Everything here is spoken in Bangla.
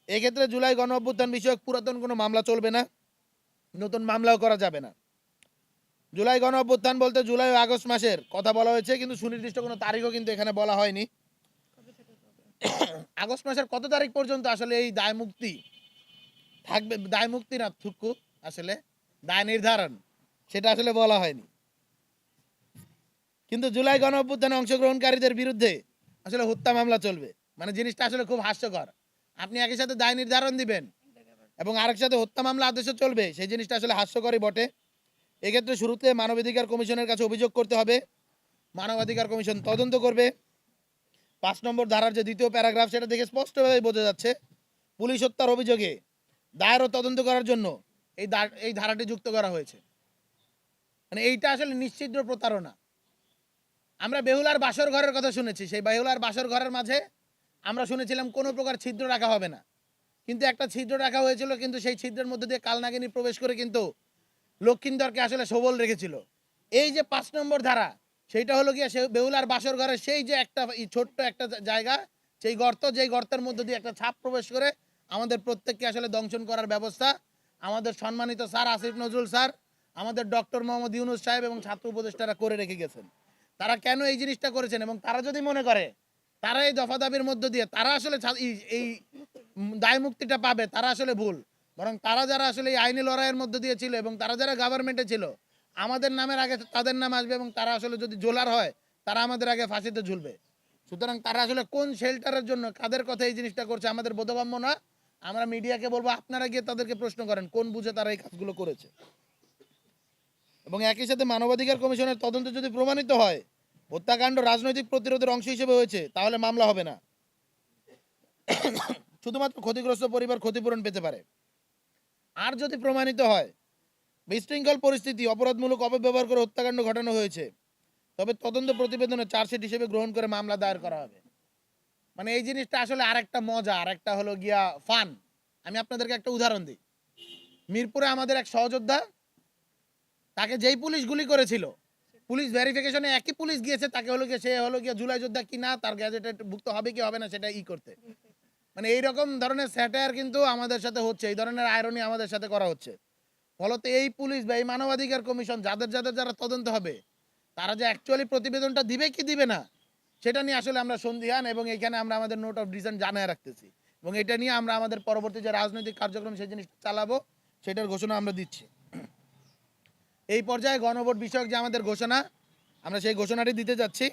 এক্ষেত্রে জুলাই গণ অভ্যুত্থান বিষয়ক পুরাতন কোনো মামলা চলবে না, নতুন মামলাও করা যাবে না। জুলাই গণ অভ্যুত্থান বলতে জুলাই ও আগস্ট মাসের কথা বলা হয়েছে, কিন্তু সুনির্দিষ্ট কোনো তারিখও কিন্তু এখানে বলা হয়নি। আগস্ট মাসের কত তারিখ পর্যন্ত আসলে এই দায় মুক্তি থাকবে, দায় মুক্তি না থুকু আসলে দায় নির্ধারণ, সেটা আসলে বলা হয়নি। কিন্তু জুলাই গণ অভ্যুত্থানে অংশগ্রহণকারীদের বিরুদ্ধে আসলে হত্যা মামলা চলবে। মানে জিনিসটা আসলে খুব হাস্যকর। আপনি একই সাথে দায় নির্ধারণ দিবেন এবং আরেক সাথে হত্যা মামলা আদেশও চলবে, সেই জিনিসটা আসলে হাস্যকরই বটে। এক্ষেত্রে শুরুতে মানবাধিকার কমিশনের কাছে অভিযোগ করতে হবে, মানবাধিকার কমিশন তদন্ত করবে। ৫ নম্বর ধারার যে দ্বিতীয় প্যারাগ্রাফ, সেটা দেখে স্পষ্টভাবে বোঝা যাচ্ছে পুলিশ হত্যার অভিযোগে দায়ের ও তদন্ত করার জন্য এই ধারাটি যুক্ত করা হয়েছে। মানে এইটা আসলে নিশ্চিদ্র প্রতারণা। আমরা বেহুলার বাসর ঘরের কথা শুনেছি, সেই বেহুলার বাসর ঘরের মাঝে আমরা শুনেছিলাম কোনো প্রকার ছিদ্র রাখা হবে না, কিন্তু একটা ছিদ্র রাখা হয়েছিল, কিন্তু সেই ছিদ্রের মধ্যে দিয়ে কালনাগিনী প্রবেশ করে কিন্তু লক্ষিন্দরকে আসলে সবল রেখেছিল। এই যে ৫ নম্বর ধারা, সেইটা হলো গিয়ে সে বেহুলার বাসর ঘরের সেই যে একটা ছোট্ট একটা জায়গা, সেই গর্ত, যেই গর্তের মধ্যে দিয়ে একটা ছাপ প্রবেশ করে আমাদের প্রত্যেককে আসলে দংশন করার ব্যবস্থা আমাদের সম্মানিত স্যার আসিফ নজরুল স্যার, আমাদের ডক্টর মোহাম্মদ ইউনুস সাহেব এবং ছাত্র উপদেষ্টারা করে রেখে গেছেন। তারা কেন এই জিনিসটা করেছেন, এবং তারা যদি মনে করে তারা এই দফা দাবির মধ্য দিয়ে তারা আসলে এই দায় মুক্তিটা পাবে, তারা আসলে ভুল। বরং তারা যারা আসলে এই আইনি লড়াইয়ের মধ্য দিয়ে ছিল এবং তারা যারা গভর্নমেন্টে ছিল, আমাদের নামের আগে তাদের নাম আসবে, এবং তারা আসলে যদি ঝোলার হয় তারা আমাদের আগে ফাঁসিতে ঝুলবে। সুতরাং তারা আসলে কোন শেল্টারের জন্য কাদের কথা এই জিনিসটা করছে আমাদের বোধগম্য না। আমরা মিডিয়াকে বলবো, আপনারা গিয়ে তাদেরকে প্রশ্ন করেন কোন বুঝে তারা এই কাজগুলো করেছে। এবং একই সাথে মানবাধিকার কমিশনের তদন্ত যদি প্রমাণিত হয় হত্যাকাণ্ড রাজনৈতিক প্রতিরোধের অংশ হিসেবে হয়েছে, তাহলে মামলা হবে না, শুধুমাত্র ক্ষতিগ্রস্ত পরিবার ক্ষতিপূরণ পেতে পারে। আর যদি প্রমাণিত হয় বিশৃঙ্খল পরিস্থিতি, অপরাধমূলক অপব্যবহার করে হত্যাকাণ্ড ঘটানো হয়েছে, তবে তদন্ত প্রতিবেদনে চার্জশিট হিসেবে গ্রহণ করে মামলা দায়ের করা হবে। মানে এই জিনিসটা আসলে আরেকটা মজা, আরেকটা হলো গিয়া ফান। আমি আপনাদেরকে একটা উদাহরণ দিই। মিরপুরে আমাদের এক সহযোদ্ধা, তাকে যেই পুলিশ গুলি করেছিল, পুলিশ ভেরিফিকেশনে একই পুলিশ গিয়েছে, তাকে হলো গিয়ে সে হলো গিয়ে জুলাই যোদ্ধা কি না, তার গ্যাজেটে ভুক্ত হবে কি হবে না সেটা করতে। মানে এইরকম ধরনের স্যাটায়ার কিন্তু আমাদের সাথে হচ্ছে, এই ধরনের আয়রনি আমাদের সাথে করা হচ্ছে। ফলত এই পুলিশ বা এই মানবাধিকার কমিশন যারা তদন্ত হবে, তারা যে অ্যাকচুয়ালি প্রতিবেদনটা দিবে কি দিবে না, সেটা নিয়ে আসলে আমরা সন্দিহান, এবং এখানে আমরা আমাদের নোট অফ ডিসিশন জানায় রাখতেছি, এবং এটা নিয়ে আমরা আমাদের পরবর্তী যে রাজনৈতিক কার্যক্রম সেই জিনিসটা চালাবো, সেটার ঘোষণা আমরা দিচ্ছি। এই পর্যায়ে গণভোট বিষয়ক যে আমাদের ঘোষণা, আমরা সেই ঘোষণাটি দিতে যাচ্ছি।